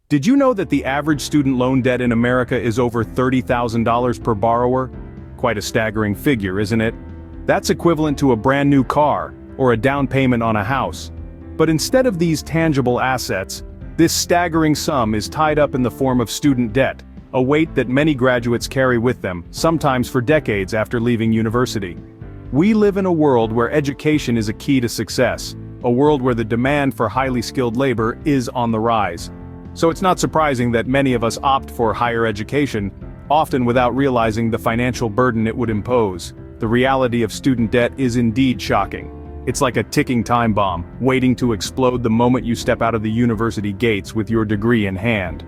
Did you know that the average student loan debt in America is over $30,000 per borrower? Quite a staggering figure, isn't it? That's equivalent to a brand new car, or a down payment on a house. But instead of these tangible assets, this staggering sum is tied up in the form of student debt, a weight that many graduates carry with them, sometimes for decades after leaving university. We live in a world where education is a key to success, a world where the demand for highly skilled labor is on the rise. So it's not surprising that many of us opt for higher education, often without realizing the financial burden it would impose. The reality of student debt is indeed shocking. It's like a ticking time bomb, waiting to explode the moment you step out of the university gates with your degree in hand.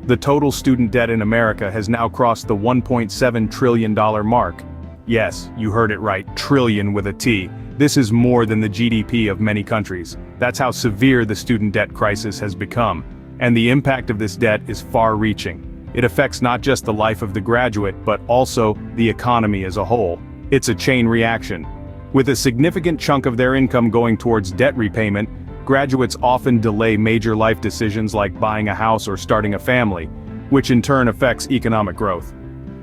The total student debt in America has now crossed the $1.7 trillion mark. Yes, you heard it right, trillion with a T. This is more than the GDP of many countries. That's how severe the student debt crisis has become. And the impact of this debt is far-reaching. It affects not just the life of the graduate, but also the economy as a whole. It's a chain reaction. With a significant chunk of their income going towards debt repayment, graduates often delay major life decisions like buying a house or starting a family, which in turn affects economic growth.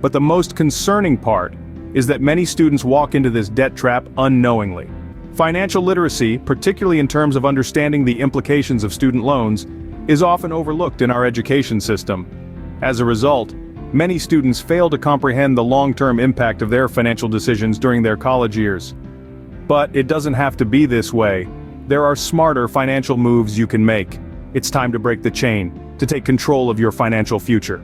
But the most concerning part is that many students walk into this debt trap unknowingly. Financial literacy, particularly in terms of understanding the implications of student loans, is often overlooked in our education system. As a result, many students fail to comprehend the long-term impact of their financial decisions during their college years. But it doesn't have to be this way. There are smarter financial moves you can make. It's time to break the chain, to take control of your financial future.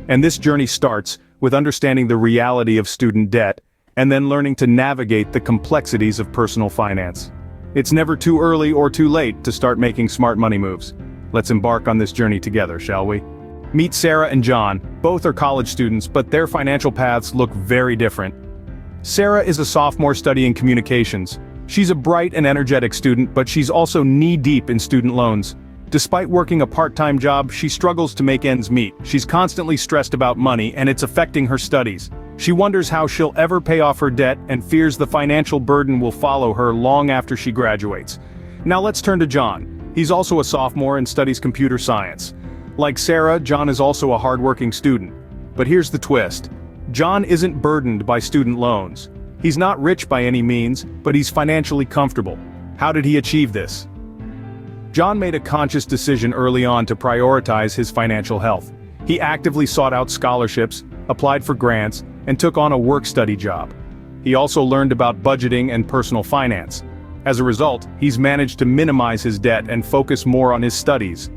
And this journey starts with understanding the reality of student debt, and then learning to navigate the complexities of personal finance. It's never too early or too late to start making smart money moves. Let's embark on this journey together, shall we? Meet Sarah and John. Both are college students, but their financial paths look very different. Sarah is a sophomore studying communications. She's a bright and energetic student, but she's also knee-deep in student loans. Despite working a part-time job, she struggles to make ends meet. She's constantly stressed about money, and it's affecting her studies. She wonders how she'll ever pay off her debt and fears the financial burden will follow her long after she graduates. Now let's turn to John. He's also a sophomore and studies computer science. Like Sarah, John is also a hardworking student. But here's the twist. John isn't burdened by student loans. He's not rich by any means, but he's financially comfortable. How did he achieve this? John made a conscious decision early on to prioritize his financial health. He actively sought out scholarships, applied for grants, and took on a work-study job. He also learned about budgeting and personal finance. As a result, he's managed to minimize his debt and focus more on his studies.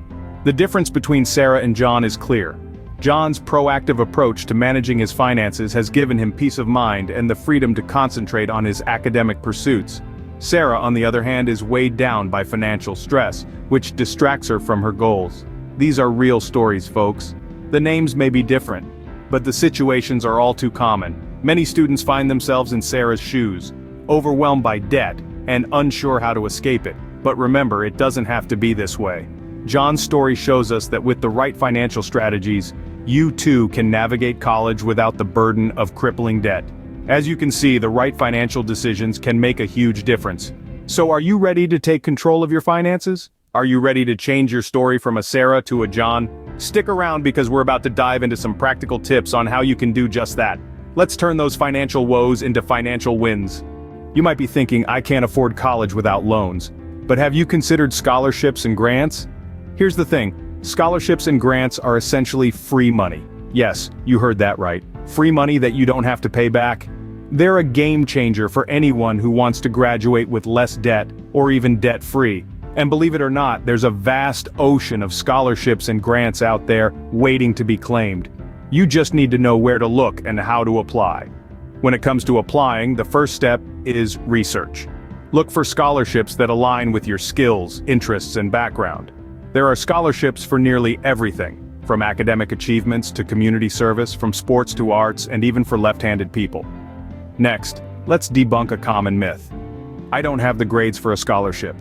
The difference between Sarah and John is clear. John's proactive approach to managing his finances has given him peace of mind and the freedom to concentrate on his academic pursuits. Sarah, on the other hand, is weighed down by financial stress, which distracts her from her goals. These are real stories, folks. The names may be different, but the situations are all too common. Many students find themselves in Sarah's shoes, overwhelmed by debt and unsure how to escape it. But remember, it doesn't have to be this way. John's story shows us that with the right financial strategies, you too can navigate college without the burden of crippling debt. As you can see, the right financial decisions can make a huge difference. So are you ready to take control of your finances? Are you ready to change your story from a Sarah to a John? Stick around because we're about to dive into some practical tips on how you can do just that. Let's turn those financial woes into financial wins. You might be thinking, I can't afford college without loans. But have you considered scholarships and grants? Here's the thing, scholarships and grants are essentially free money. Yes, you heard that right. Free money that you don't have to pay back. They're a game changer for anyone who wants to graduate with less debt, or even debt-free. And believe it or not, there's a vast ocean of scholarships and grants out there waiting to be claimed. You just need to know where to look and how to apply. When it comes to applying, the first step is research. Look for scholarships that align with your skills, interests, and background. There are scholarships for nearly everything, from academic achievements to community service, from sports to arts, and even for left-handed people. Next, let's debunk a common myth. I don't have the grades for a scholarship.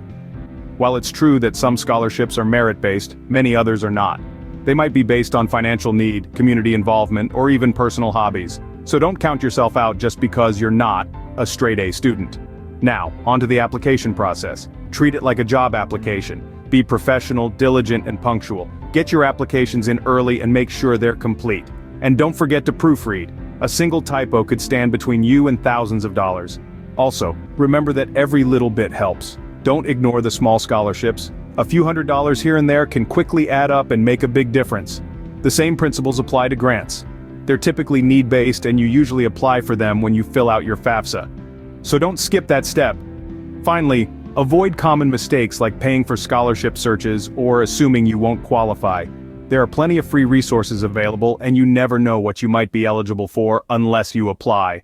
While it's true that some scholarships are merit-based, many others are not. They might be based on financial need, community involvement, or even personal hobbies. So don't count yourself out just because you're not a straight-A student. Now, onto the application process. Treat it like a job application. Be professional, diligent, and punctual. Get your applications in early and make sure they're complete. And don't forget to proofread. A single typo could stand between you and thousands of dollars. Also, remember that every little bit helps. Don't ignore the small scholarships. A few $100s here and there can quickly add up and make a big difference. The same principles apply to grants. They're typically need-based and you usually apply for them when you fill out your FAFSA. So don't skip that step. Finally, avoid common mistakes like paying for scholarship searches or assuming you won't qualify. There are plenty of free resources available and you never know what you might be eligible for unless you apply.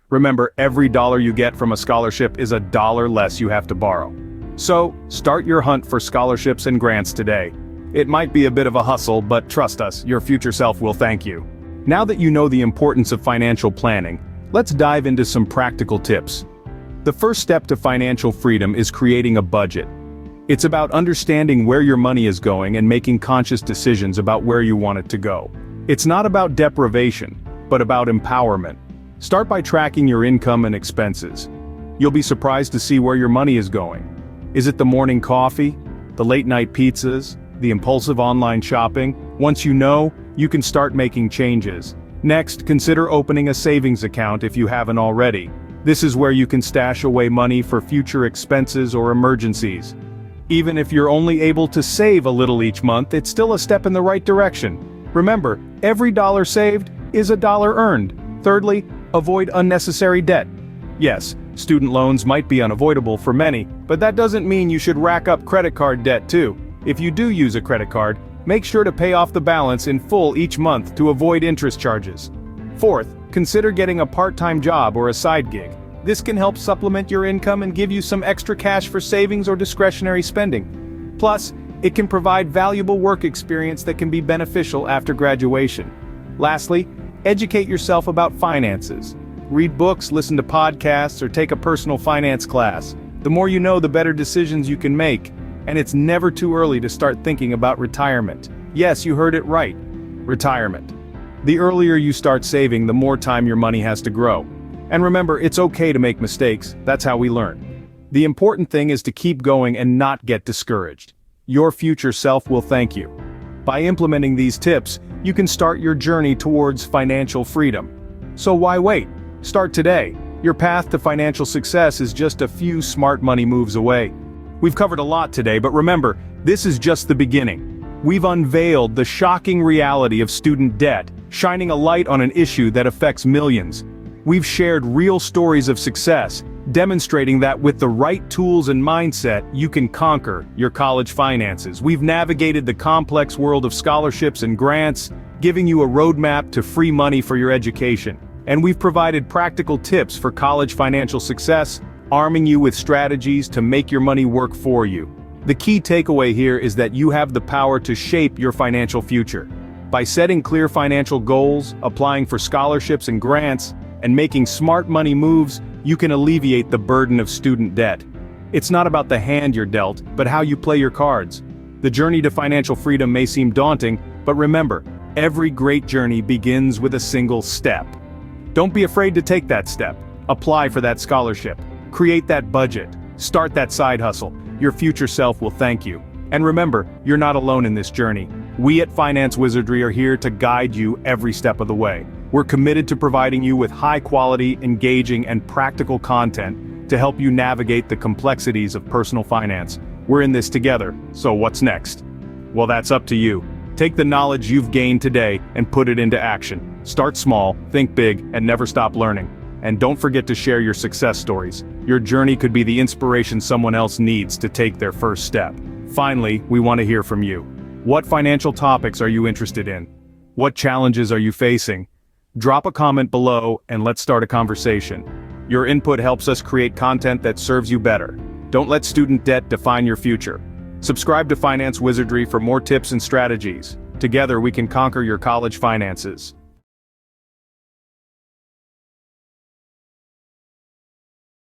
Remember, every dollar you get from a scholarship is a dollar less you have to borrow. So, start your hunt for scholarships and grants today. It might be a bit of a hustle, but trust us, your future self will thank you. Now that you know the importance of financial planning, let's dive into some practical tips. The first step to financial freedom is creating a budget. It's about understanding where your money is going and making conscious decisions about where you want it to go. It's not about deprivation, but about empowerment. Start by tracking your income and expenses. You'll be surprised to see where your money is going. Is it the morning coffee, the late-night pizzas, the impulsive online shopping? Once you know, you can start making changes. Next, consider opening a savings account if you haven't already. This is where you can stash away money for future expenses or emergencies. Even if you're only able to save a little each month, it's still a step in the right direction. Remember, every dollar saved is a dollar earned. Thirdly, avoid unnecessary debt. Yes, student loans might be unavoidable for many, but that doesn't mean you should rack up credit card debt too. If you do use a credit card, make sure to pay off the balance in full each month to avoid interest charges. Fourth, consider getting a part-time job or a side gig. This can help supplement your income and give you some extra cash for savings or discretionary spending. Plus, it can provide valuable work experience that can be beneficial after graduation. Lastly, educate yourself about finances. Read books, listen to podcasts, or take a personal finance class. The more you know, the better decisions you can make. And it's never too early to start thinking about retirement. Yes, you heard it right. Retirement. The earlier you start saving, the more time your money has to grow. And remember, it's okay to make mistakes. That's how we learn. The important thing is to keep going and not get discouraged. Your future self will thank you. By implementing these tips, you can start your journey towards financial freedom. So why wait? Start today. Your path to financial success is just a few smart money moves away. We've covered a lot today, but remember, this is just the beginning. We've unveiled the shocking reality of student debt, shining a light on an issue that affects millions. We've shared real stories of success, demonstrating that with the right tools and mindset, you can conquer your college finances. We've navigated the complex world of scholarships and grants, giving you a roadmap to free money for your education. And we've provided practical tips for college financial success, arming you with strategies to make your money work for you. The key takeaway here is that you have the power to shape your financial future. By setting clear financial goals, applying for scholarships and grants, and making smart money moves, you can alleviate the burden of student debt. It's not about the hand you're dealt, but how you play your cards. The journey to financial freedom may seem daunting, but remember, every great journey begins with a single step. Don't be afraid to take that step. Apply for that scholarship. Create that budget. Start that side hustle. Your future self will thank you. And remember, you're not alone in this journey. We at Finance Wizardry are here to guide you every step of the way. We're committed to providing you with high-quality, engaging, and practical content to help you navigate the complexities of personal finance. We're in this together, so what's next? Well, that's up to you. Take the knowledge you've gained today and put it into action. Start small, think big, and never stop learning. And don't forget to share your success stories. Your journey could be the inspiration someone else needs to take their first step. Finally, we want to hear from you. What financial topics are you interested in? What challenges are you facing? Drop a comment below and let's start a conversation. Your input helps us create content that serves you better. Don't let student debt define your future. Subscribe to Finance Wizardry for more tips and strategies. Together we can conquer your college finances.